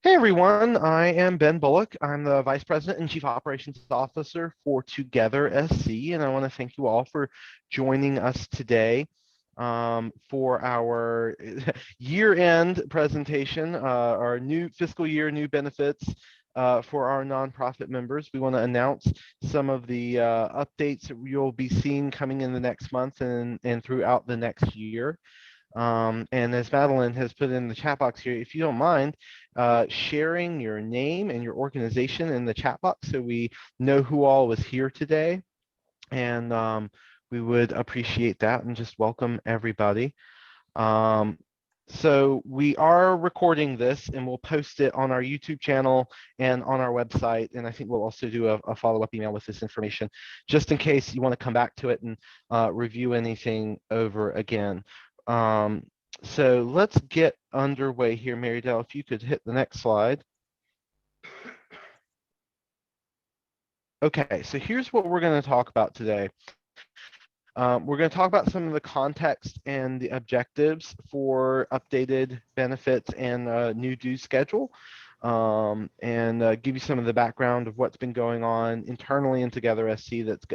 Hey everyone, I am Ben Bullock. I'm the Vice President and Chief Operations Officer for Together SC, and I want to thank you all for joining us today for our year-end presentation, our new fiscal year, new benefits for our nonprofit members. We want to announce some of the updates that you'll be seeing coming in the next month and throughout the next year. And as Madeline has put in the chat box here, if you don't mind sharing your name and your organization in the chat box so we know who all was here today. And we would appreciate that and just welcome everybody. So we are recording this and we'll post it on our YouTube channel and on our website. And I think we'll also do a follow-up email with this information, just in case you want to come back to it and review anything over again. So let's get underway here, Mary Dell, if you could hit the next slide. Okay, so here's what we're going to talk about today. We're going to talk about some of the context and the objectives for updated benefits and new due schedule, and give you some of the background of what's been going on internally in Together SC that's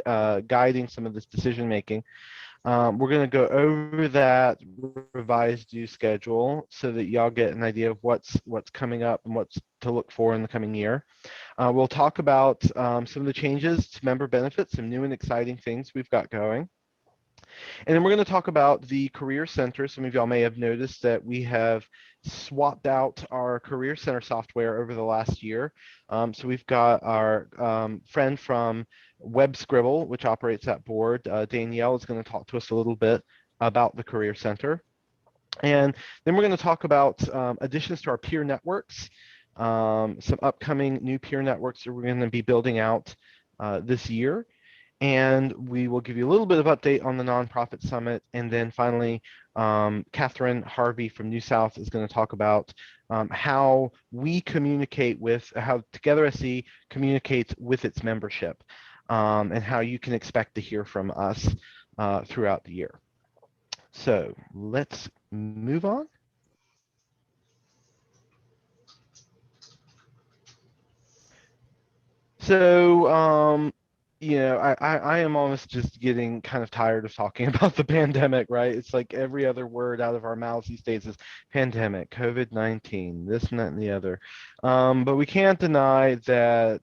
guiding some of this decision making. We're going to go over that revised due schedule so that y'all get an idea of what's coming up and what's to look for in the coming year. We'll talk about some of the changes to member benefits, some new and exciting things we've got going. And then we're going to talk about the Career Center. Some of y'all may have noticed that we have swapped out our Career Center software over the last year. So we've got our friend from Web Scribble, which operates that board. Danielle is going to talk to us a little bit about the Career Center. And then we're going to talk about additions to our peer networks, some upcoming new peer networks that we're going to be building out this year. And we will give you a little bit of update on the Nonprofit Summit. And then finally, Kathryn Harvey from New South is going to talk about how we communicate with, how Together SC communicates with its membership, and how you can expect to hear from us throughout the year. So let's move on. So, I am almost just getting kind of tired of talking about the pandemic, right? It's like every other word out of our mouths these days is pandemic, COVID-19, this and that and the other. But we can't deny that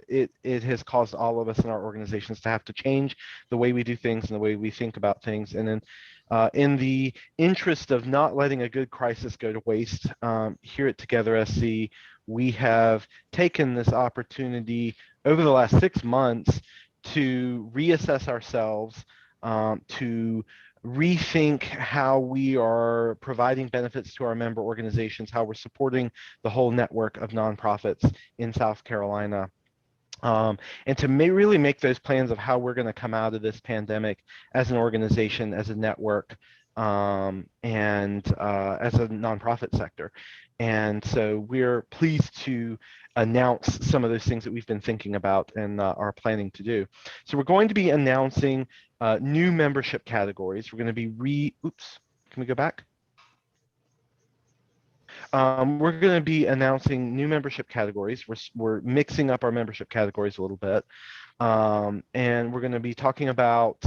it has caused all of us in our organizations to have to change the way we do things and the way we think about things. And then in the interest of not letting a good crisis go to waste, here at Together SC, we have taken this opportunity over the last 6 months to reassess ourselves, to rethink how we are providing benefits to our member organizations, how we're supporting the whole network of nonprofits in South Carolina. And to really make those plans of how we're going to come out of this pandemic as an organization, as a network, and as a nonprofit sector. And so we're pleased to announce some of those things that we've been thinking about and are planning to do. So we're going to be announcing new membership categories. We're going to be oops, can we go back? We're going to be announcing new membership categories. We're mixing up our membership categories a little bit. And we're going to be talking about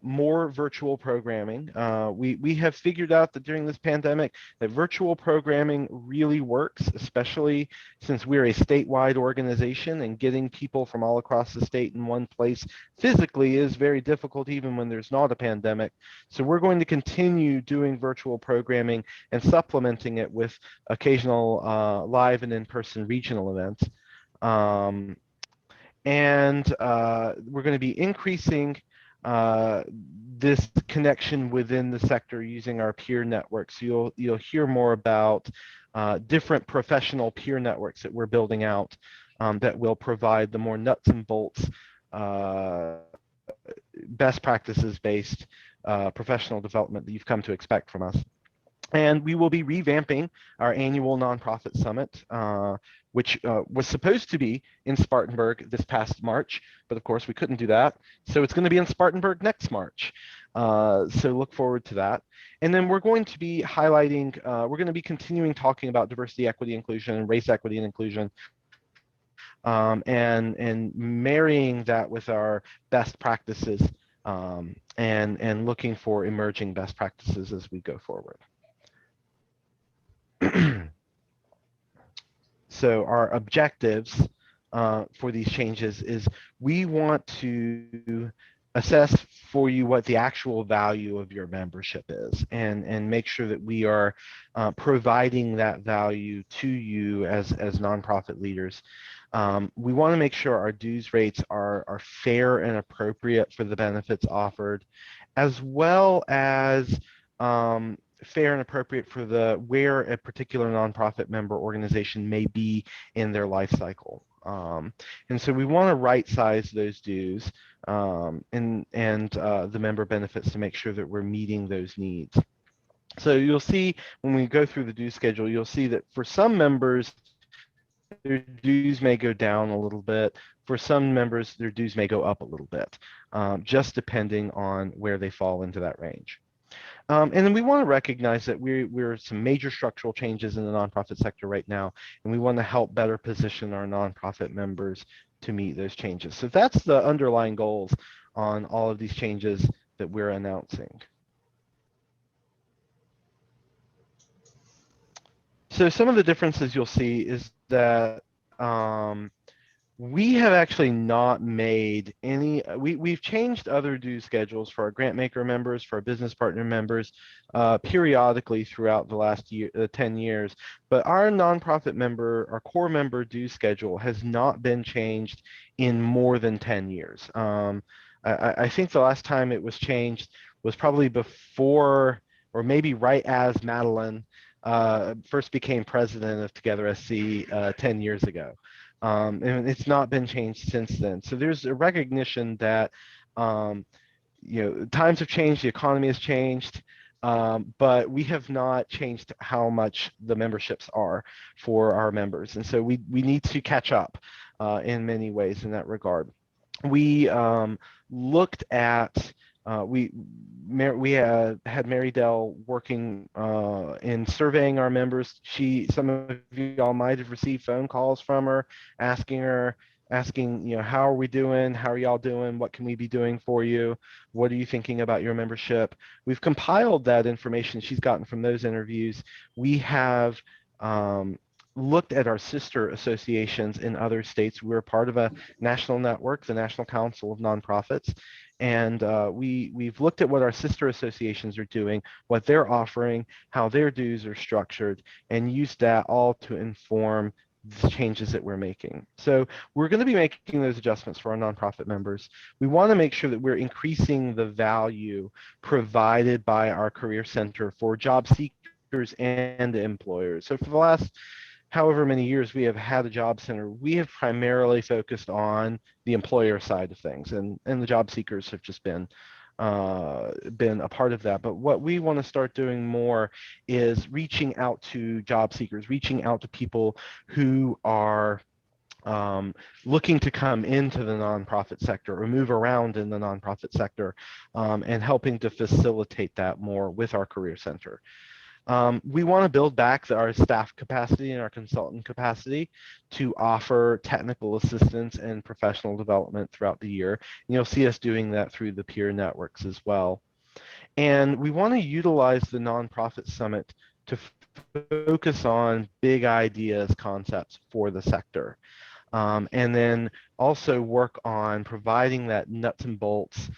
more virtual programming. We have figured out that during this pandemic that virtual programming really works, especially since we're a statewide organization, and getting people from all across the state in one place physically is very difficult even when there's not a pandemic. So we're going to continue doing virtual programming and supplementing it with occasional live and in-person regional events. And we're going to be increasing this connection within the sector using our peer networks. So you'll hear more about different professional peer networks that we're building out that will provide the more nuts and bolts, best practices based professional development that you've come to expect from us. And we will be revamping our annual nonprofit summit, which was supposed to be in Spartanburg this past March, but of course we couldn't do that. So it's going to be in Spartanburg next March. So look forward to that. And then we're going to be highlighting, we're going to be continuing talking about diversity, equity, inclusion, and race equity and inclusion, and marrying that with our best practices, and looking for emerging best practices as we go forward. So our objectives for these changes is we want to assess for you what the actual value of your membership is, and make sure that we are providing that value to you as nonprofit leaders. We want to make sure our dues rates are fair and appropriate for the benefits offered, as well as fair and appropriate for where a particular nonprofit member organization may be in their life cycle. And so we want to right size those dues, and the member benefits to make sure that we're meeting those needs. So you'll see when we go through the due schedule, you'll see that for some members, their dues may go down a little bit. For some members, their dues may go up a little bit, just depending on where they fall into that range. And then we want to recognize that we're some major structural changes in the nonprofit sector right now, and we want to help better position our nonprofit members to meet those changes. So that's the underlying goals on all of these changes that we're announcing. So some of the differences you'll see is that we have actually not made any, we've changed other due schedules for our grant maker members, for our business partner members, periodically throughout the last 10 years, but our nonprofit member, our core member due schedule has not been changed in more than 10 years. I think the last time it was changed was probably before, or maybe right as Madeline first became president of Together SC 10 years ago. And it's not been changed since then. So there's a recognition that, times have changed, the economy has changed, but we have not changed how much the memberships are for our members. And so we need to catch up in many ways in that regard. We looked at, we had Mary Dell working in surveying our members. Some of y'all might have received phone calls from her asking, how are we doing? How are y'all doing? What can we be doing for you? What are you thinking about your membership? We've compiled that information she's gotten from those interviews. We have looked at our sister associations in other states. We're part of a national network, the National Council of Nonprofits, and we've looked at what our sister associations are doing, what they're offering, how their dues are structured, and used that all to inform the changes that we're making. So we're going to be making those adjustments for our nonprofit members. We want to make sure that we're increasing the value provided by our Career Center for job seekers and employers. So for the last however many years we have had a job center, we have primarily focused on the employer side of things, and the job seekers have just been a part of that. But what we want to start doing more is reaching out to job seekers, reaching out to people who are looking to come into the nonprofit sector or move around in the nonprofit sector, and helping to facilitate that more with our Career Center. We want to build back our staff capacity and our consultant capacity to offer technical assistance and professional development throughout the year. And you'll see us doing that through the peer networks as well. And we want to utilize the Nonprofit Summit to focus on big ideas, concepts for the sector. And then also work on providing that nuts and bolts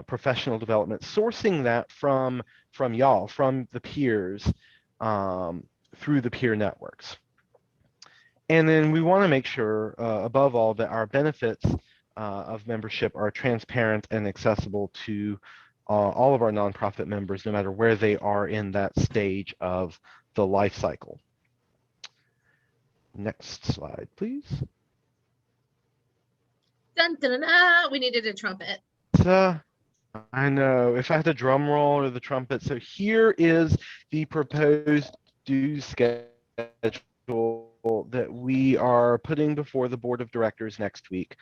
professional development, sourcing that from y'all, from the peers, through the peer networks. And then we want to make sure, above all, that our benefits of membership are transparent and accessible to all of our nonprofit members, no matter where they are in that stage of the life cycle. Next slide, please. Dun, dun, dun, dun. We needed a trumpet. I know. If I had the drum roll or the trumpet. So here is the proposed due schedule that we are putting before the board of directors next week.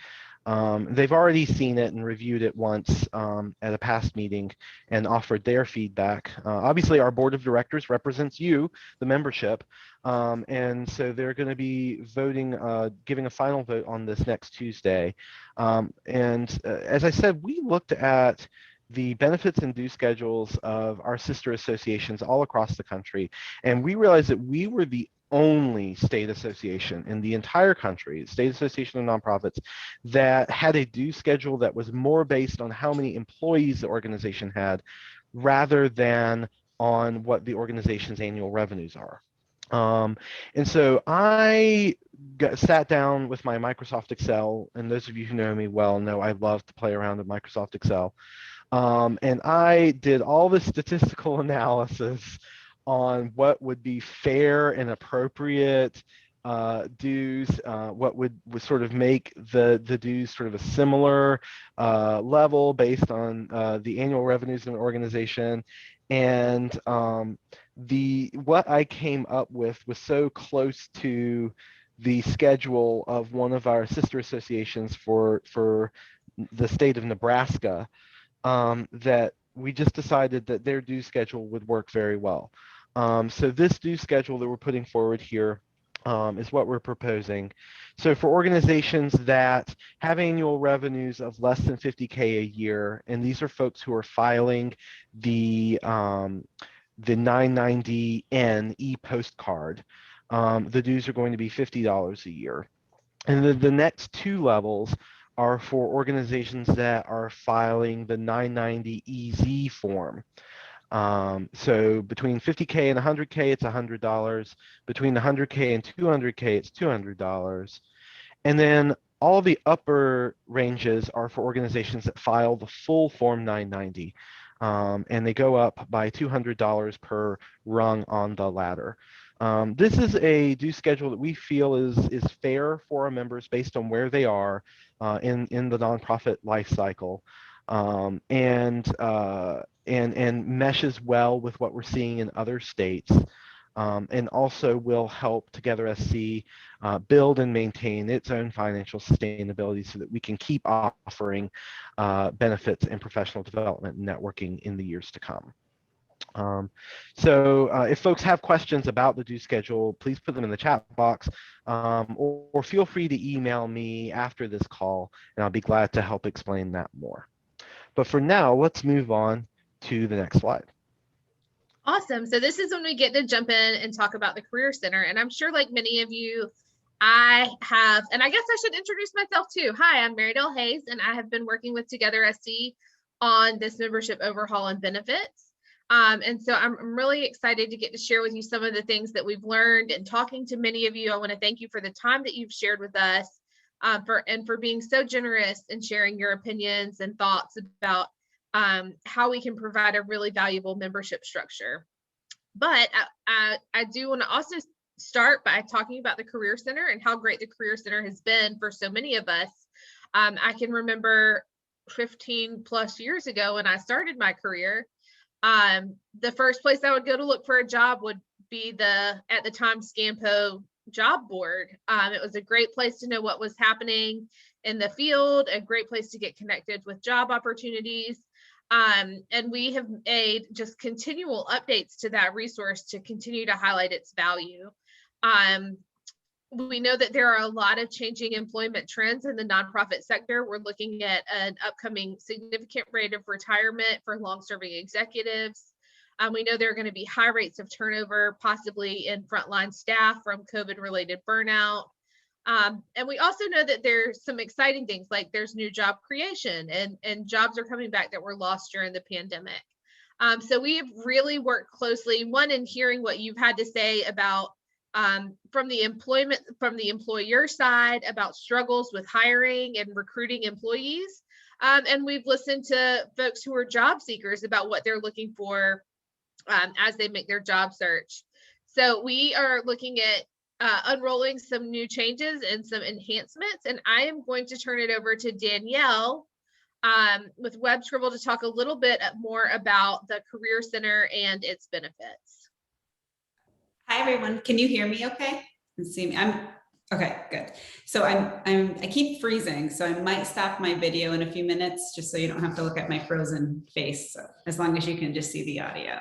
They've already seen it and reviewed it once at a past meeting and offered their feedback. Obviously, our board of directors represents you, the membership, and so they're going to be voting, giving a final vote on this next Tuesday. And as I said, we looked at the benefits and due schedules of our sister associations all across the country, and we realized that we were the only state association in the entire country, state association of nonprofits, that had a due schedule that was more based on how many employees the organization had rather than on what the organization's annual revenues are. And so I sat down with my Microsoft Excel, and those of you who know me well know I love to play around with Microsoft Excel. And I did all the statistical analysis on what would be fair and appropriate dues, what would sort of make the dues sort of a similar level based on the annual revenues of an organization. And what I came up with was so close to the schedule of one of our sister associations for the state of Nebraska, that we just decided that their due schedule would work very well. So this due schedule that we're putting forward here is what we're proposing. So for organizations that have annual revenues of less than 50K a year, and these are folks who are filing the 990N e-postcard, the dues are going to be $50 a year. And then the next two levels are for organizations that are filing the 990 EZ form. So between 50K and 100K, it's $100. Between 100K and 200K, it's $200. And then all the upper ranges are for organizations that file the full Form 990. And they go up by $200 per rung on the ladder. This is a due schedule that we feel is fair for our members based on where they are in the nonprofit life cycle, and meshes well with what we're seeing in other states, and also will help Together SC build and maintain its own financial sustainability so that we can keep offering benefits and professional development and networking in the years to come. So if folks have questions about the due schedule, please put them in the chat box, or feel free to email me after this call, and I'll be glad to help explain that more. But for now, let's move on to the next slide. Awesome. So this is when we get to jump in and talk about the Career Center. And I'm sure like many of you, I have, and I guess I should introduce myself too. Hi, I'm Dell Hayes, and I have been working with Together SC on this membership overhaul and benefits. And so I'm really excited to get to share with you some of the things that we've learned and talking to many of you. I want to thank you for the time that you've shared with us, for being so generous and sharing your opinions and thoughts about how we can provide a really valuable membership structure. But I do want to also start by talking about the Career Center and how great the Career Center has been for so many of us. I can remember 15 plus years ago when I started my career, the first place I would go to look for a job would be at the time, Scampo job board. It was a great place to know what was happening in the field, a great place to get connected with job opportunities. And we have made just continual updates to that resource to continue to highlight its value. We know that there are a lot of changing employment trends in the nonprofit sector. We're looking at an upcoming significant rate of retirement for long-serving executives. We know there are going to be high rates of turnover, possibly in frontline staff from COVID-related burnout. And we also know that there's some exciting things, like there's new job creation and jobs are coming back that were lost during the pandemic. So we have really worked closely, one, in hearing what you've had to say about from the employer side about struggles with hiring and recruiting employees. And we've listened to folks who are job seekers about what they're looking for as they make their job search. So we are looking at unrolling some new changes and some enhancements. And I am going to turn it over to Danielle with Web Scribble to talk a little bit more about the Career Center and its benefits. Hi, everyone. Can you hear me okay? You see me? Okay, good. So I keep freezing, so I might stop my video in a few minutes just so you don't have to look at my frozen face. So as long as you can just see the audio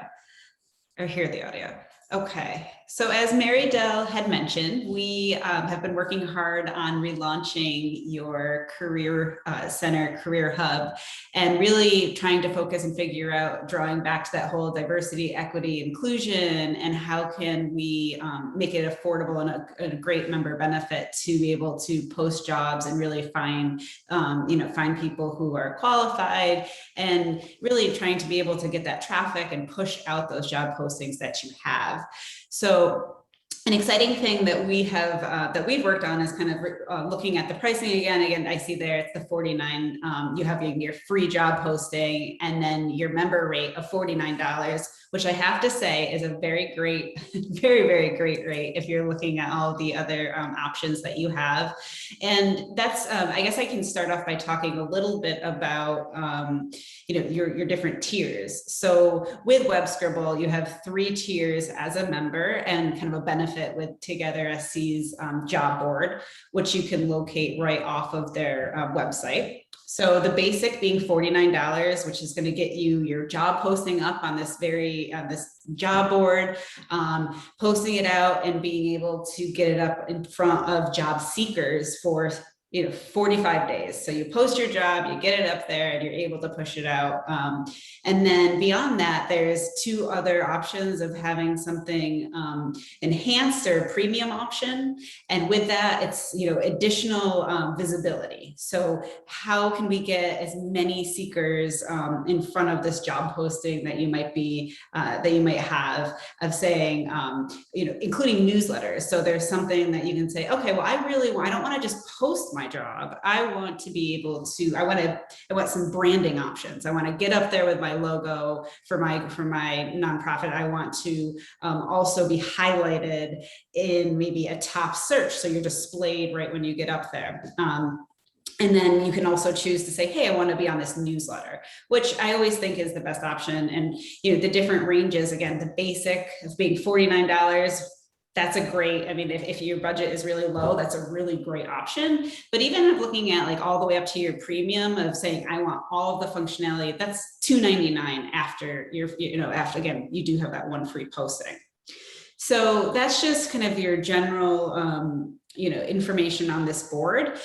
or hear the audio. Okay, so as Mary Dell had mentioned, we have been working hard on relaunching your Career Center, Career Hub, and really trying to focus and figure out, drawing back to that whole diversity, equity, inclusion, and how can we make it affordable and a great member benefit to be able to post jobs and really find, find people who are qualified, and really trying to be able to get that traffic and push out those job postings that you have. So an exciting thing that we have that we've worked on is kind of looking at the pricing again. I see there it's the 49. You have your free job posting, and then your member rate of $49, which I have to say is a very great, very great rate if you're looking at all the other options that you have. And that's I guess I can start off by talking a little bit about your different tiers. So with Web Scribble, you have 3 tiers as a member, and kind of a benefit with Together SC's job board, which you can locate right off of their website. So the basic being $49, which is going to get you your job posting up on this this job board, posting it out and being able to get it up in front of job seekers for 45 days. So you post your job, you get it up there, and you're able to push it out. And then beyond that, there's 2 other options of having something enhanced or premium option. And with that, it's additional visibility. So how can we get as many seekers in front of this job posting that you might have of saying, including newsletters. So there's something that you can say, okay, well, I don't want to just post my job. I want to be able to, I want some branding options. I want to get up there with my logo for my nonprofit. I want to also be highlighted in maybe a top search. So you're displayed right when you get up there. And then you can also choose to say, hey, I want to be on this newsletter, which I always think is the best option. And the different ranges, again, the basic of being $49, that's a great, if your budget is really low, that's a really great option. But even looking at like all the way up to your premium of saying, I want all of the functionality, that's $299 after after, again, you do have that one free posting. So that's just kind of your general, information on this board.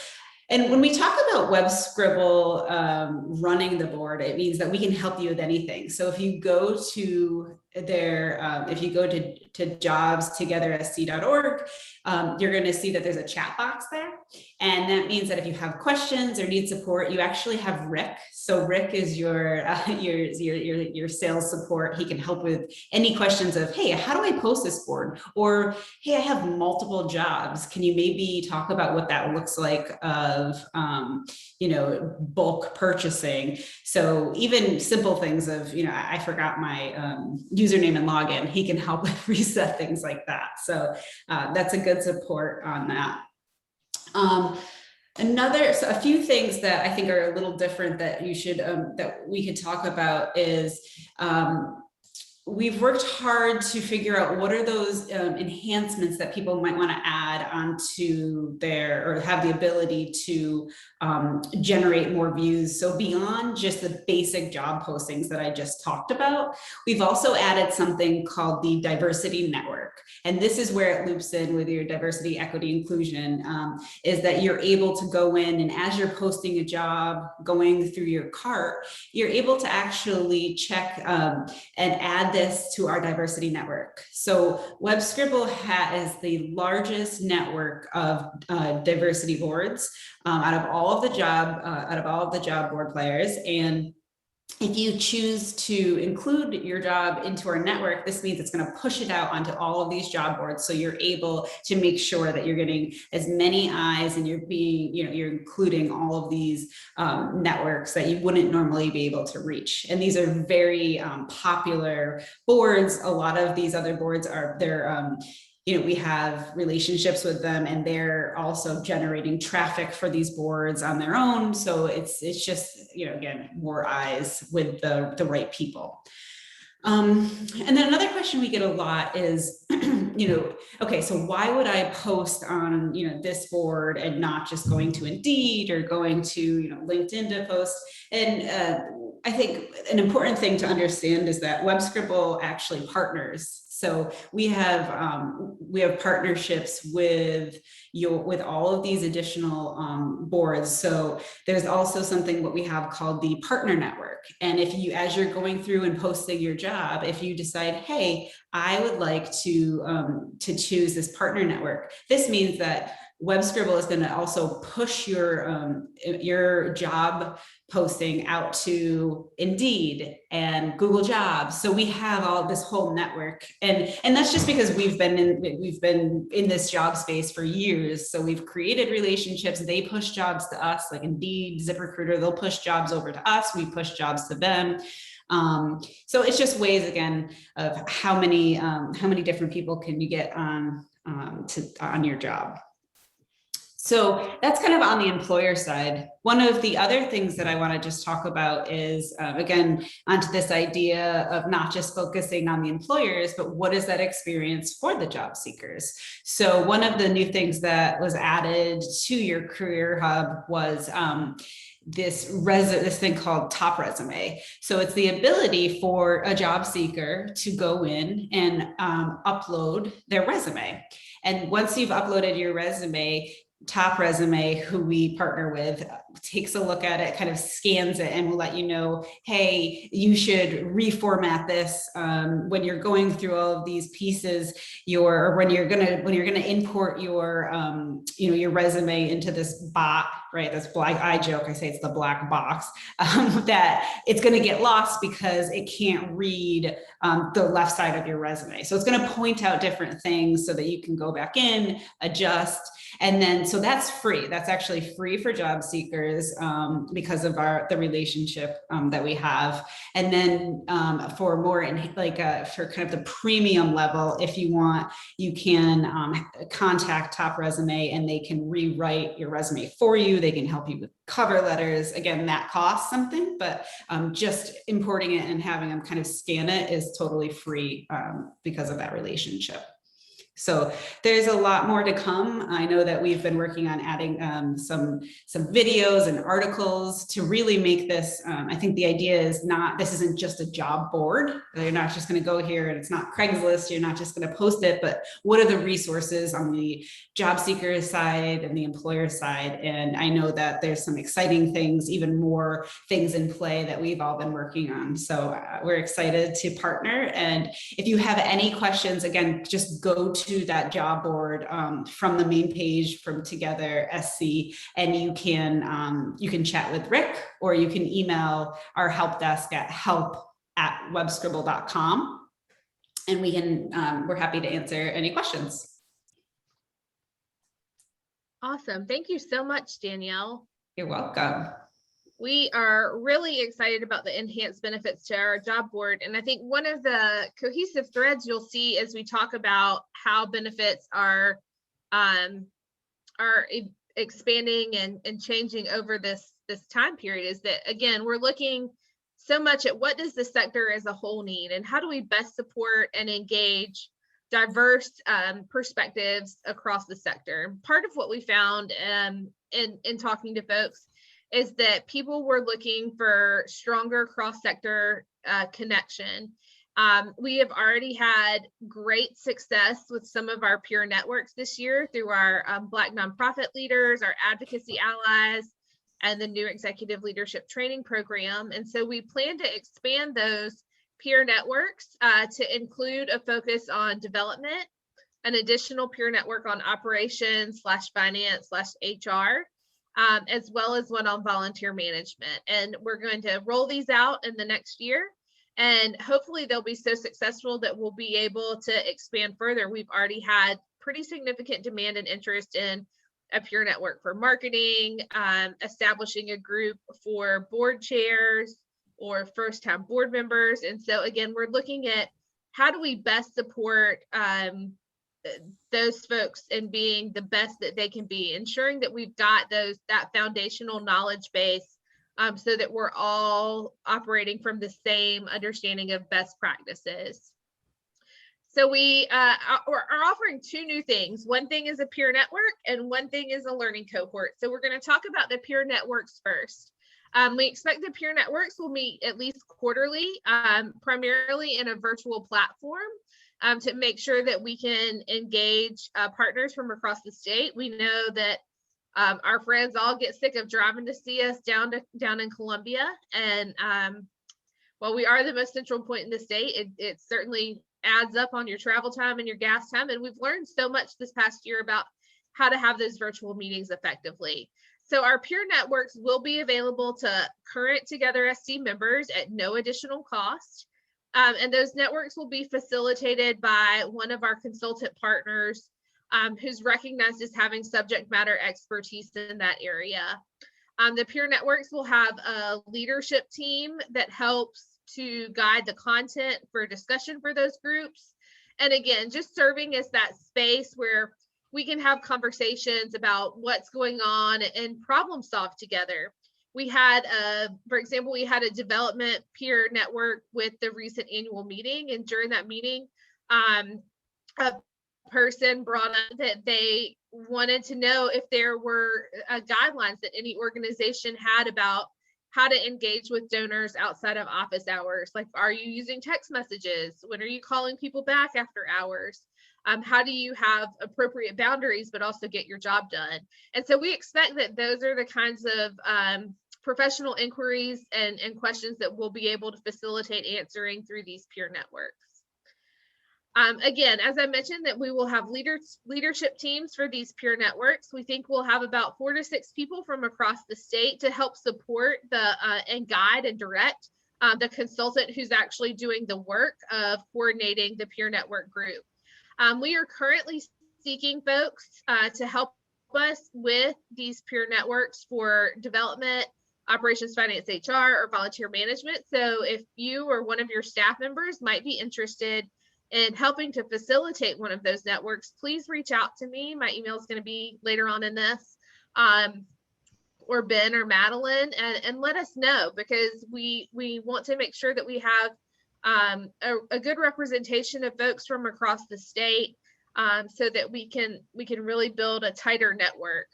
And when we talk about Web Scribble running the board, it means that we can help you with anything. So if you go to to jobstogethersc.org, you're going to see that there's a chat box there. And that means that if you have questions or need support, you actually have Rick. So Rick is your sales support. He can help with any questions of, hey, how do I post this board? Or, hey, I have multiple jobs. Can you maybe talk about what that looks like of, bulk purchasing? So even simple things of, I forgot my username and login. He can help with reset things like that. So that's a good support on that. A few things that I think are a little different that you should that we could talk about is we've worked hard to figure out what are those enhancements that people might want to add onto or have the ability to generate more views. So beyond just the basic job postings that I just talked about, we've also added something called the Diversity Network. And this is where it loops in with your diversity, equity, inclusion, is that you're able to go in, and as you're posting a job, going through your cart, you're able to actually check and add this to our diversity network. So Web Scribble has the largest network of diversity boards out of all of the job board players. And if you choose to include your job into our network, this means it's going to push it out onto all of these job boards. So you're able to make sure that you're getting as many eyes, and you're including all of these networks that you wouldn't normally be able to reach. And these are very popular boards. A lot of these other boards we have relationships with them, and they're also generating traffic for these boards on their own. So it's just, again, more eyes with the right people. And then another question we get a lot is, okay, so why would I post on, this board and not just going to Indeed or going to, LinkedIn to post? And I think an important thing to understand is that WebScribble actually partners. So we have partnerships with all of these additional boards. So there's also something what we have called the partner network. And if you, as you're going through and posting your job, if you decide, hey, I would like to choose this partner network, this means that WebScribble is going to also push your job posting out to Indeed and Google Jobs. So we have all this whole network, and that's just because we've been in this job space for years. So we've created relationships. They push jobs to us, like Indeed, ZipRecruiter. They'll push jobs over to us. We push jobs to them. So it's just ways, again, of how many different people can you get on your job. So that's kind of on the employer side. One of the other things that I want to just talk about is, again, onto this idea of not just focusing on the employers, but what is that experience for the job seekers? So one of the new things that was added to your Career Hub was this thing called Top Resume. So it's the ability for a job seeker to go in and upload their resume. And once you've uploaded your resume, Top Resume, who we partner with, takes a look at it, kind of scans it, and will let you know, hey, you should reformat this when you're going through all of these pieces. When you're gonna import your your resume into this bot, right? That's black. I joke, I say it's the black box, that it's gonna get lost because it can't read the left side of your resume. So it's gonna point out different things so that you can go back in, adjust. And then, so that's free. That's actually free for job seekers because of the relationship that we have. And then for more for kind of the premium level, if you want, you can contact Top Resume and they can rewrite your resume for you. They can help you with cover letters. Again, that costs something, but just importing it and having them kind of scan it is totally free because of that relationship. So there's a lot more to come. I know that we've been working on adding some videos and articles to really make this. I think the idea is this isn't just a job board. You're not just going to go here and it's not Craigslist. You're not just going to post it, but what are the resources on the job seeker side and the employer side? And I know that there's some exciting things, even more things in play that we've all been working on. So we're excited to partner. And if you have any questions, again, just go to that job board from the main page from Together SC, and you can chat with Rick, or you can email our help desk at help@webscribble.com, and we're happy to answer any questions. Awesome. Thank you so much, Danielle. You're welcome. We are really excited about the enhanced benefits to our job board. And I think one of the cohesive threads you'll see as we talk about how benefits are expanding and changing over this time period is that, again, we're looking so much at what does the sector as a whole need, and how do we best support and engage diverse perspectives across the sector. Part of what we found in talking to folks is that people were looking for stronger cross-sector connection. We have already had great success with some of our peer networks this year through our Black nonprofit leaders, our advocacy allies, and the new executive leadership training program. And so we plan to expand those peer networks to include a focus on development, an additional peer network on operations / finance / HR, as well as one on volunteer management. And we're going to roll these out in the next year. And hopefully they'll be so successful that we'll be able to expand further. We've already had pretty significant demand and interest in a peer network for marketing, establishing a group for board chairs or first-time board members. And so again, we're looking at how do we best support those folks and being the best that they can be, ensuring that we've got that foundational knowledge base, so that we're all operating from the same understanding of best practices. So we are offering two new things. One thing is a peer network and one thing is a learning cohort. So we're going to talk about the peer networks first. We expect the peer networks will meet at least quarterly, primarily in a virtual platform, to make sure that we can engage partners from across the state. We know that our friends all get sick of driving to see us down in Columbia. And while we are the most central point in the state, it certainly adds up on your travel time and your gas time. And we've learned so much this past year about how to have those virtual meetings effectively. So our peer networks will be available to current Together SC members at no additional cost. And those networks will be facilitated by one of our consultant partners, who's recognized as having subject matter expertise in that area. The peer networks will have a leadership team that helps to guide the content for discussion for those groups. And again, just serving as that space where we can have conversations about what's going on and problem solve together. We had, for example, we had a development peer network with the recent annual meeting. And during that meeting, a person brought up that they wanted to know if there were guidelines that any organization had about how to engage with donors outside of office hours. Like, are you using text messages? When are you calling people back after hours? How do you have appropriate boundaries, but also get your job done? And so we expect that those are the kinds of professional inquiries and questions that we'll be able to facilitate answering through these peer networks. Again, as I mentioned, that we will have leadership teams for these peer networks. We think we'll have about 4 to 6 people from across the state to help support and guide and direct the consultant who's actually doing the work of coordinating the peer network group. We are currently seeking folks to help us with these peer networks for development, operations, finance, HR, or volunteer management. So if you or one of your staff members might be interested in helping to facilitate one of those networks, please reach out to me. My email is going to be later on in this, or Ben or Madeline, and let us know, because we want to make sure that we have a good representation of folks from across the state, so that we can really build a tighter network.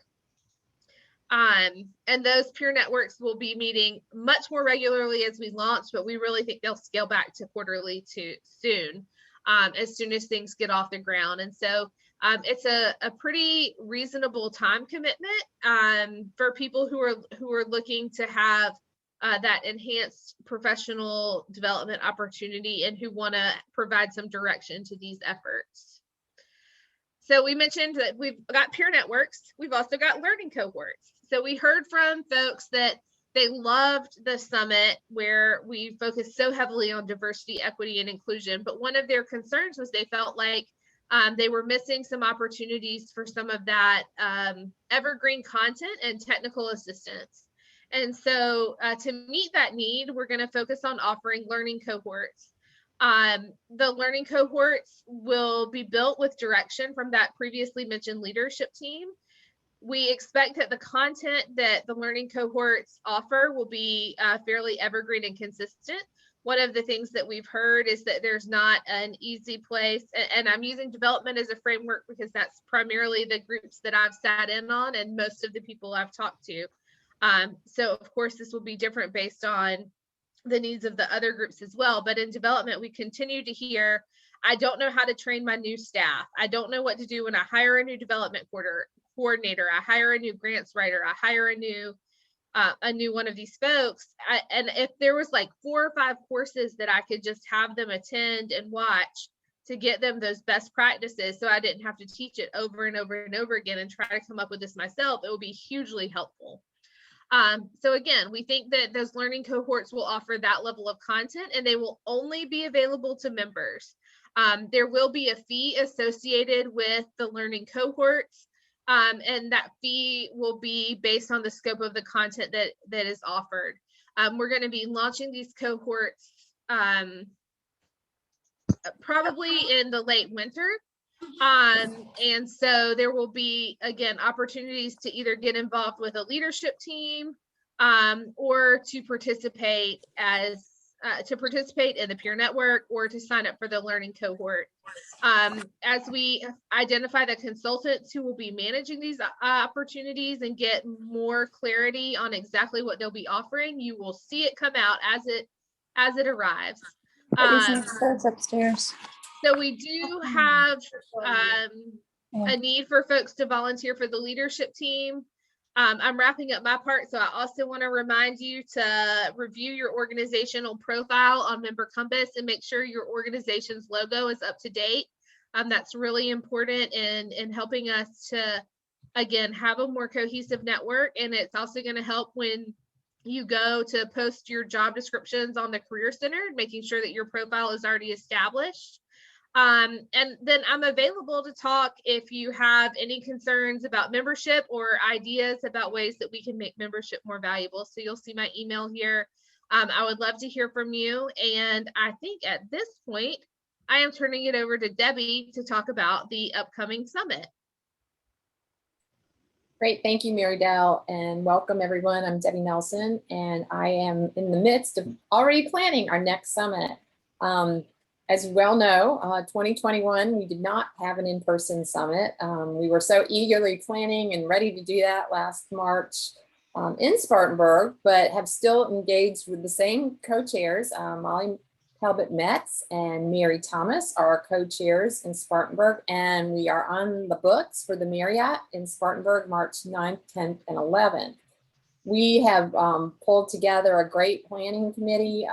And those peer networks will be meeting much more regularly as we launch, but we really think they'll scale back to quarterly soon as things get off the ground. And so it's a pretty reasonable time commitment for people who are looking to have that enhanced professional development opportunity and who want to provide some direction to these efforts. So we mentioned that we've got peer networks. We've also got learning cohorts. So we heard from folks that they loved the summit where we focused so heavily on diversity, equity, and inclusion. But one of their concerns was they felt like they were missing some opportunities for some of that evergreen content and technical assistance. And so to meet that need, we're going to focus on offering learning cohorts. The learning cohorts will be built with direction from that previously mentioned leadership team. We expect that the content that the learning cohorts offer will be fairly evergreen and consistent. One of the things that we've heard is that there's not an easy place, and I'm using development as a framework because that's primarily the groups that I've sat in on and most of the people I've talked to. So of course, this will be different based on the needs of the other groups as well. But in development, we continue to hear, I don't know how to train my new staff. I don't know what to do when I hire a new development coordinator. I hire a new grants writer. I hire a new one of these folks. And if there was like 4 or 5 courses that I could just have them attend and watch to get them those best practices, so I didn't have to teach it over and over and over again and try to come up with this myself, it would be hugely helpful. So again, we think that those learning cohorts will offer that level of content, and they will only be available to members. There will be a fee associated with the learning cohorts, and that fee will be based on the scope of the content that is offered. We're going to be launching these cohorts probably in the late winter. And so there will be, again, opportunities to either get involved with a leadership team, or to participate in the peer network, or to sign up for the learning cohort. As we identify the consultants who will be managing these opportunities and get more clarity on exactly what they'll be offering, you will see it come out as it arrives. That's upstairs. So we do have a need for folks to volunteer for the leadership team. I'm wrapping up my part, so I also want to remind you to review your organizational profile on Member Compass and make sure your organization's logo is up to date. That's really important in helping us to, again, have a more cohesive network. And it's also going to help when you go to post your job descriptions on the Career Center, making sure that your profile is already established. And then I'm available to talk if you have any concerns about membership or ideas about ways that we can make membership more valuable. So you'll see my email here. I would love to hear from you. And I think at this point, I am turning it over to Debbie to talk about the upcoming summit. Great, thank you, Mary Dell, and welcome everyone. I'm Debbie Nelson, and I am in the midst of already planning our next summit. As you well know, 2021, we did not have an in-person summit. We were so eagerly planning and ready to do that last March in Spartanburg, but have still engaged with the same co-chairs. Molly Talbot-Metz and Mary Thomas are our co-chairs in Spartanburg, and we are on the books for the Marriott in Spartanburg, March 9th, 10th, and 11th. We have pulled together a great planning committee,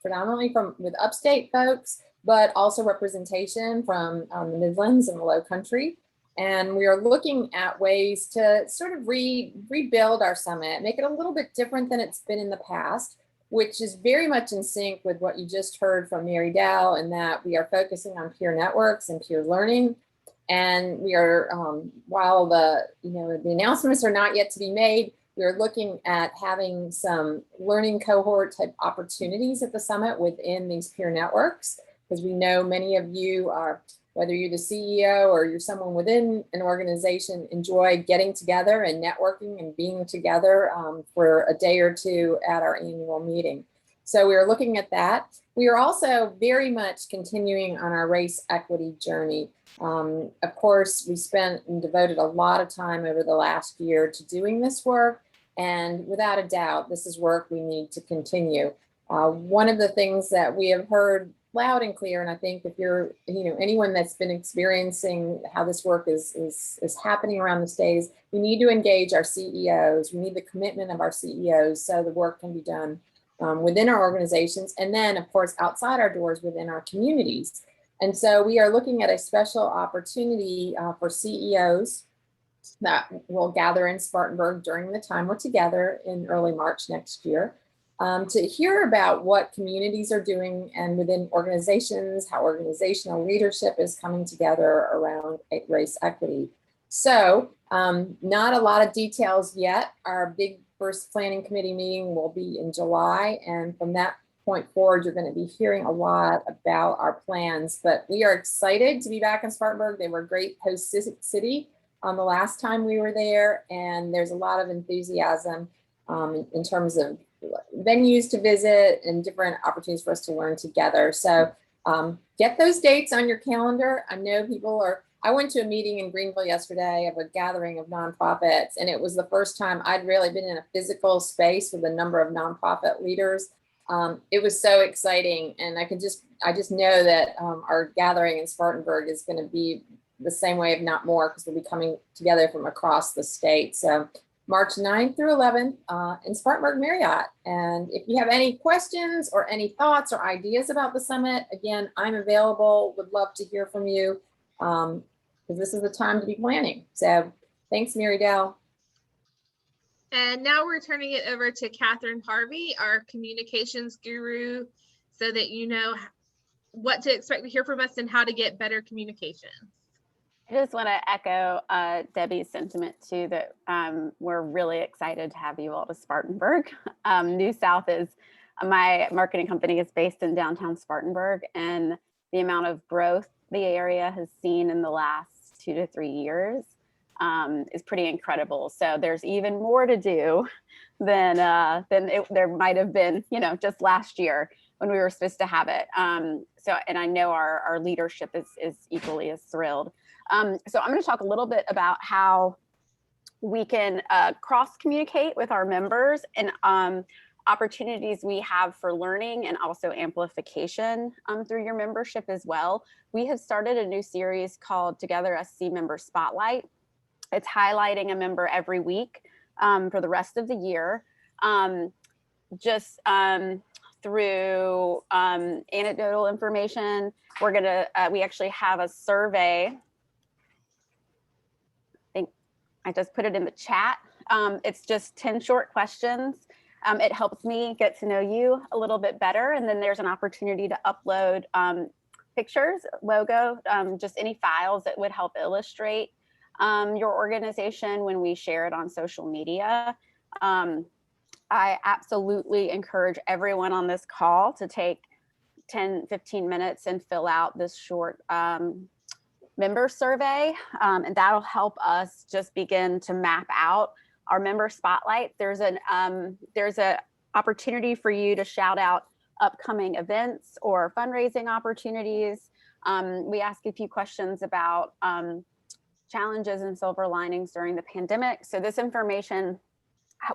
predominantly with upstate folks, but also representation from the Midlands and the Low Country. And we are looking at ways to sort of rebuild our summit, make it a little bit different than it's been in the past, which is very much in sync with what you just heard from Mary Dell, and that we are focusing on peer networks and peer learning. And we are, while the announcements are not yet to be made, we are looking at having some learning cohort type opportunities at the summit within these peer networks, because we know many of you are, whether you're the CEO or you're someone within an organization, enjoy getting together and networking and being together for a day or two at our annual meeting. So we are looking at that. We are also very much continuing on our race equity journey. Of course, we spent and devoted a lot of time over the last year to doing this work. And without a doubt, this is work we need to continue. One of the things that we have heard loud and clear, and I think if you're, anyone that's been experiencing how this work is happening around the states, we need to engage our CEOs. We need the commitment of our CEOs so the work can be done within our organizations, and then of course outside our doors within our communities. And so we are looking at a special opportunity for CEOs that will gather in Spartanburg during the time we're together in early March next year, to hear about what communities are doing and within organizations, how organizational leadership is coming together around race equity. So not a lot of details yet. Our big first planning committee meeting will be in July. And from that point forward, you're going to be hearing a lot about our plans, but we are excited to be back in Spartanburg. They were a great host city the last time we were there. And there's a lot of enthusiasm in terms of venues to visit and different opportunities for us to learn together. So get those dates on your calendar. I know I went to a meeting in Greenville yesterday of a gathering of nonprofits, and it was the first time I'd really been in a physical space with a number of nonprofit leaders. It was so exciting, and I just know that our gathering in Spartanburg is going to be the same way, if not more, because we'll be coming together from across the state. So March 9th through 11th in Spartanburg Marriott. And if you have any questions or any thoughts or ideas about the summit, again, I'm available, would love to hear from you, because this is the time to be planning. So thanks, Mary Dell. And now we're turning it over to Katherine Harvey, our communications guru, so that you know what to expect to hear from us and how to get better communication. I just want to echo Debbie's sentiment too, that we're really excited to have you all to Spartanburg. New South is, my marketing company is based in downtown Spartanburg, and the amount of growth the area has seen in the last 2 to 3 years is pretty incredible. So there's even more to do than there might have been, just last year when we were supposed to have it. And I know our leadership is equally as thrilled. So I'm going to talk a little bit about how we can cross communicate with our members and opportunities we have for learning and also amplification through your membership as well. We have started a new series called Together SC Member Spotlight. It's highlighting a member every week for the rest of the year, through anecdotal information. We actually have a survey. I think I just put it in the chat. It's just 10 short questions. It helps me get to know you a little bit better. And then there's an opportunity to upload pictures, logo, just any files that would help illustrate your organization when we share it on social media. I absolutely encourage everyone on this call to take 10, 15 minutes and fill out this short member survey. And that'll help us just begin to map out our member spotlight. There's an opportunity for you to shout out upcoming events or fundraising opportunities. We ask a few questions about challenges and silver linings during the pandemic. So this information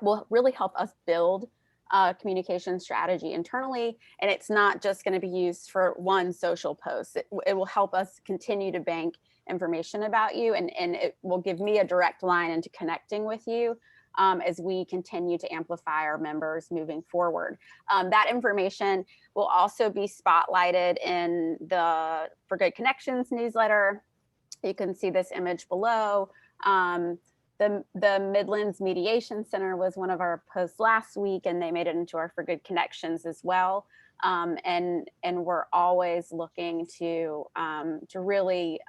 will really help us build a communication strategy internally. And it's not just going to be used for one social post. It will help us continue to bank information about you, and it will give me a direct line into connecting with you as we continue to amplify our members moving forward. That information will also be spotlighted in the For Good Connections newsletter. You can see this image below. The Midlands Mediation Center was one of our posts last week, and they made it into our For Good Connections as well. And we're always looking to really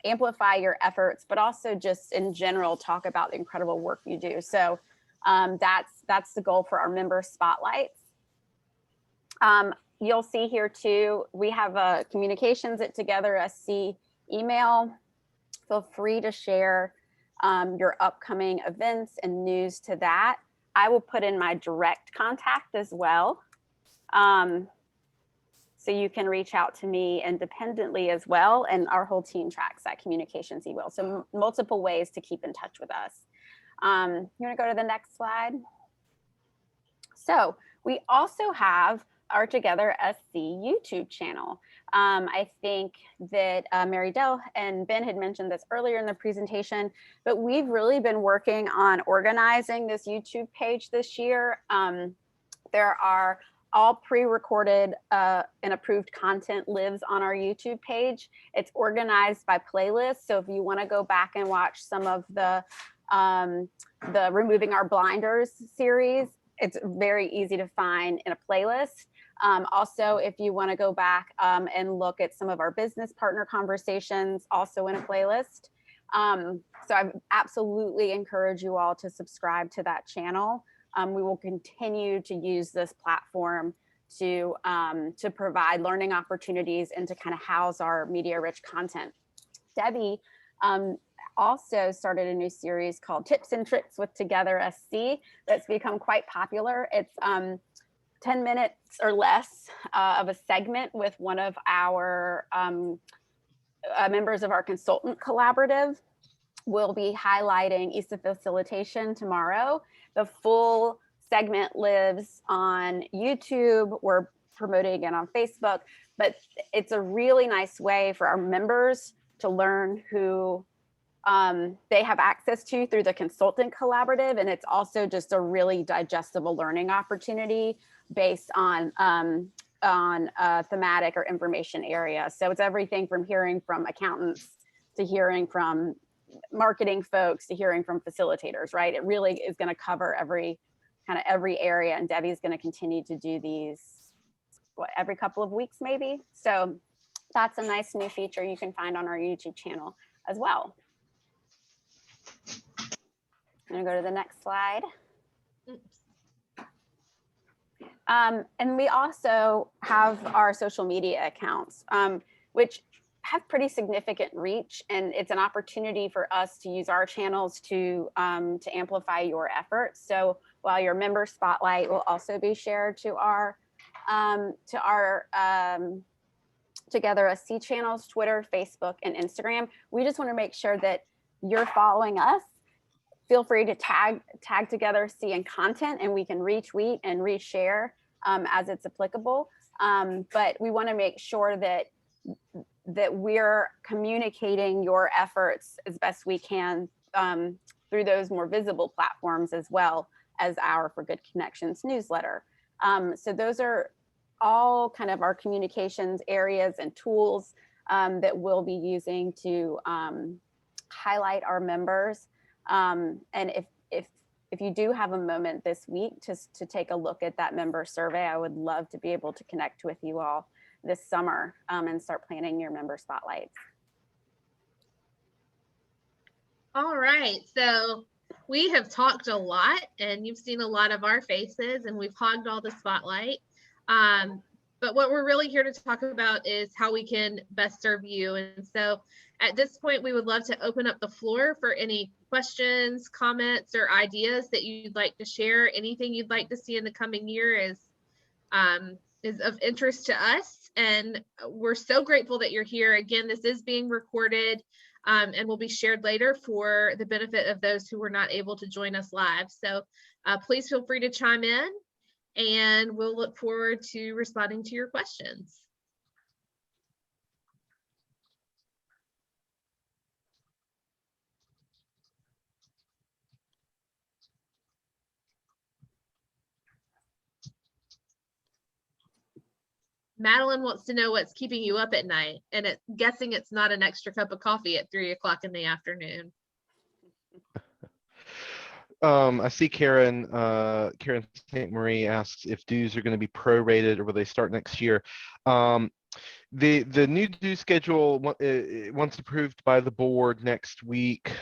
amplify your efforts, but also just in general talk about the incredible work you do. So that's the goal for our member spotlights. You'll see here too, we have a communications at Together SC email. Feel free to share your upcoming events and news to that. I will put in my direct contact as well. So you can reach out to me independently as well. And our whole team tracks that communications email. So multiple ways to keep in touch with us. You want to go to the next slide? So we also have our Together SC YouTube channel. I think that Mary Dell and Ben had mentioned this earlier in the presentation, but we've really been working on organizing this YouTube page this year. There are all pre-recorded and approved content lives on our YouTube page. It's organized by playlist. So if you want to go back and watch some of the Removing Our Blinders series, it's very easy to find in a playlist. Also, if you want to go back and look at some of our business partner conversations, also in a playlist. So I absolutely encourage you all to subscribe to that channel. We will continue to use this platform to provide learning opportunities and to kind of house our media-rich content. Debbie also started a new series called Tips and Tricks with Together SC that's become quite popular. It's 10 minutes or less of a segment with one of our members of our consultant collaborative. We'll be highlighting ESA facilitation tomorrow. The full segment lives on YouTube. We're promoting it on Facebook, but it's a really nice way for our members to learn who they have access to through the consultant collaborative. And it's also just a really digestible learning opportunity based on a thematic or information area. So it's everything from hearing from accountants to hearing from marketing folks to hearing from facilitators, right? It really is going to cover every area, and Debbie's going to continue to do these every couple of weeks maybe. So that's a nice new feature you can find on our YouTube channel as well. I'm going to go to the next slide. And we also have our social media accounts, which have pretty significant reach, and it's an opportunity for us to use our channels to amplify your efforts. So while your member spotlight will also be shared to our Together SC channels, Twitter, Facebook, and Instagram, we just want to make sure that you're following us. Feel free to tag Together SC in content, and we can retweet and reshare as it's applicable. But we want to make sure that we're communicating your efforts as best we can through those more visible platforms, as well as our For Good Connections newsletter. So those are all kind of our communications areas and tools that we'll be using to highlight our members. And if you do have a moment this week to take a look at that member survey, I would love to be able to connect with you all this summer and start planning your member spotlights. All right, so we have talked a lot, and you've seen a lot of our faces, and we've hogged all the spotlight. But what we're really here to talk about is how we can best serve you. And so at this point, we would love to open up the floor for any questions, comments, or ideas that you'd like to share. Anything you'd like to see in the coming year is of interest to us. And we're so grateful that you're here. Again, this is being recorded and will be shared later for the benefit of those who were not able to join us live. So please feel free to chime in, and we'll look forward to responding to your questions. Madeline wants to know what's keeping you up at night, and guessing it's not an extra cup of coffee at 3 o'clock in the afternoon. I see Karen St. Marie asks if dues are going to be prorated or will they start next year. The new due schedule, once approved by the board next week,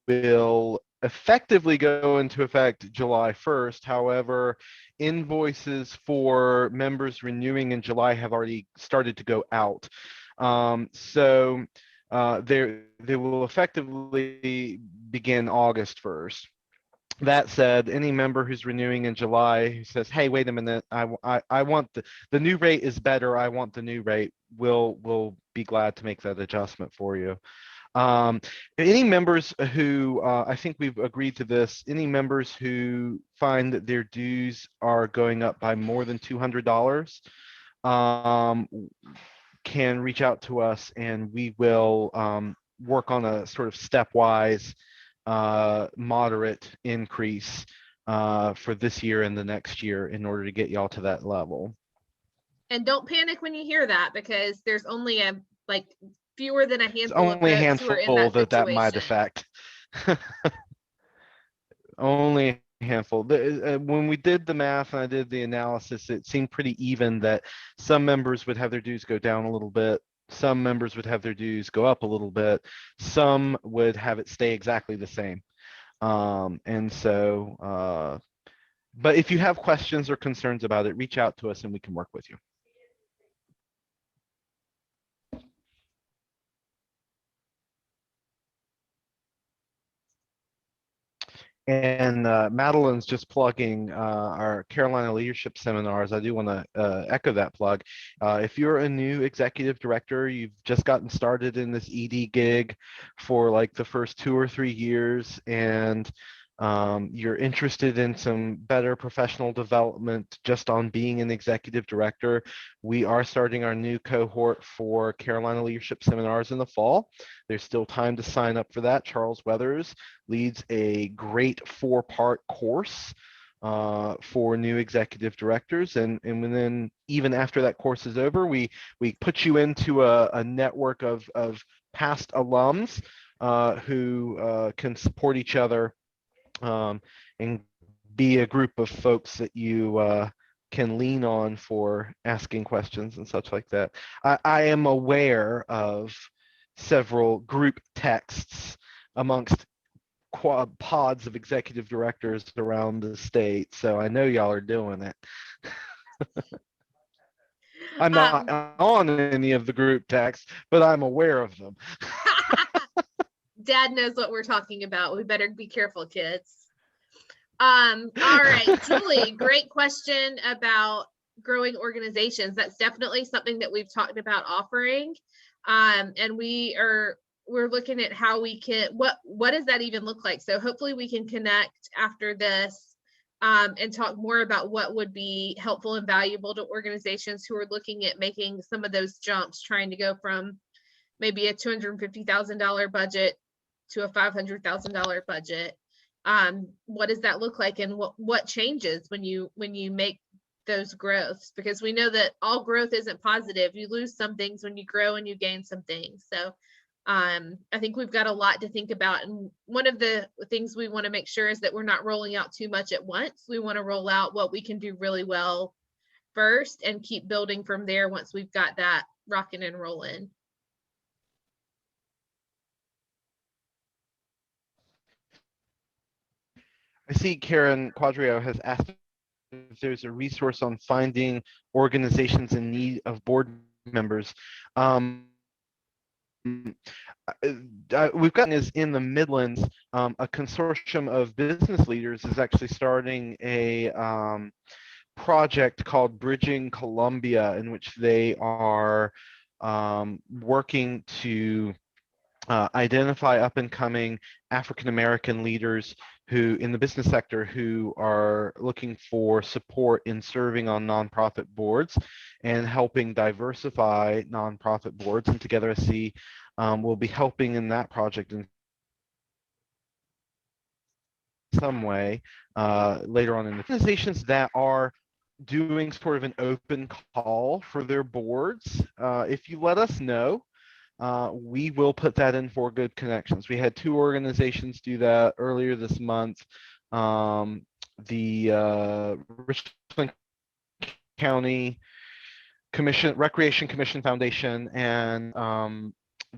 will effectively go into effect July 1st. However, invoices for members renewing in July have already started to go out. So they will effectively begin August 1st. That said, any member who's renewing in July who says, hey, wait a minute, I want the new rate is better, I want the new rate, we'll be glad to make that adjustment for you. Any members who, I think we've agreed to this, any members who find that their dues are going up by more than $200 can reach out to us, and we will work on a sort of stepwise moderate increase for this year and the next year in order to get y'all to that level. And don't panic when you hear that, because there's only fewer than a handful. It's only a handful that might affect. Only a handful. When we did the math and I did the analysis, it seemed pretty even that some members would have their dues go down a little bit. Some members would have their dues go up a little bit. Some would have it stay exactly the same. And so, but if you have questions or concerns about it, reach out to us and we can work with you. And Madeline's just plugging our Carolina Leadership Seminars. I do want to echo that plug. If you're a new executive director, you've just gotten started in this ED gig for like the first 2 or 3 years, and you're interested in some better professional development just on being an executive director, we are starting our new cohort for Carolina Leadership Seminars in the fall. There's still time to sign up for that. Charles Weathers leads a great 4-part course for new executive directors, and then even after that course is over, we put you into a network of past alums who can support each other and be a group of folks that you can lean on for asking questions and such like that. I am aware of several group texts amongst pods of executive directors around the state, so I know y'all are doing it. I'm not on any of the group texts, but I'm aware of them. Dad knows what we're talking about. We better be careful, kids. All right, Julie, great question about growing organizations. That's definitely something that we've talked about offering. And we're looking at how we can, what does that even look like? So hopefully we can connect after this and talk more about what would be helpful and valuable to organizations who are looking at making some of those jumps, trying to go from maybe a $250,000 budget to a $500,000 budget. What does that look like, and what changes when you make those growths? Because we know that all growth isn't positive. You lose some things when you grow and you gain some things. So I think we've got a lot to think about. And one of the things we want to make sure is that we're not rolling out too much at once. We want to roll out what we can do really well first and keep building from there once we've got that rocking and rolling. I see Karen Quadrio has asked if there's a resource on finding organizations in need of board members. We've gotten is in the Midlands, a consortium of business leaders is actually starting a project called Bridging Columbia, in which they are working to identify up and coming African American leaders who in the business sector who are looking for support in serving on nonprofit boards and helping diversify nonprofit boards. And Together SC will be helping in that project in some way later on in the organizations that are doing sort of an open call for their boards. If you let us know, we will put that in for Good Connections. We had 2 organizations do that earlier this month. The Richland County Recreation Commission Foundation and I'm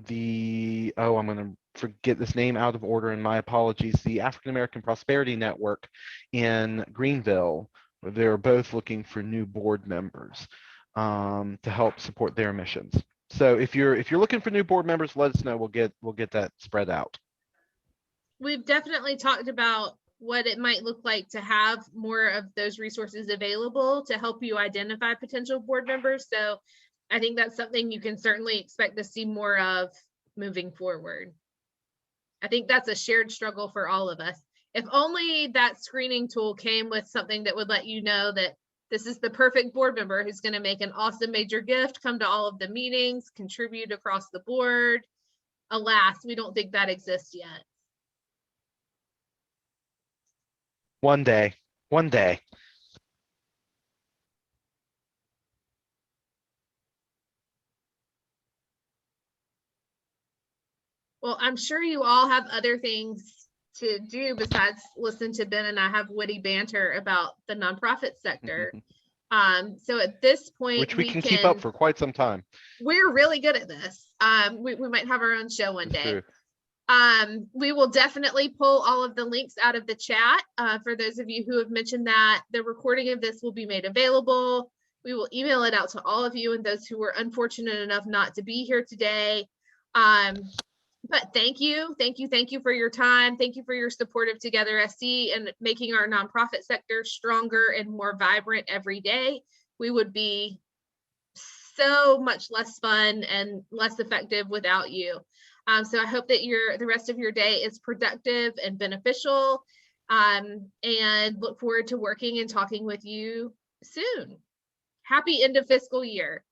going to forget this name out of order, and my apologies, the African American Prosperity Network in Greenville. They're both looking for new board members to help support their missions. So if you're looking for new board members, let us know. We'll get that spread out. We've definitely talked about what it might look like to have more of those resources available to help you identify potential board members. So I think that's something you can certainly expect to see more of moving forward. I think that's a shared struggle for all of us. If only that screening tool came with something that would let you know that this is the perfect board member who's going to make an awesome major gift, come to all of the meetings, contribute across the board. Alas, we don't think that exists yet. One day. Well, I'm sure you all have other things to do besides listen to Ben and I have witty banter about the nonprofit sector. So at this point, which we can keep up for quite some time. We're really good at this. We might have our own show one day. We will definitely pull all of the links out of the chat. For those of you who have mentioned that, the recording of this will be made available. We will email it out to all of you and those who were unfortunate enough not to be here today. But thank you for your time. Thank you for your support of Together SC and making our nonprofit sector stronger and more vibrant every day. We would be so much less fun and less effective without you. So I hope that the rest of your day is productive and beneficial, and look forward to working and talking with you soon. Happy end of fiscal year.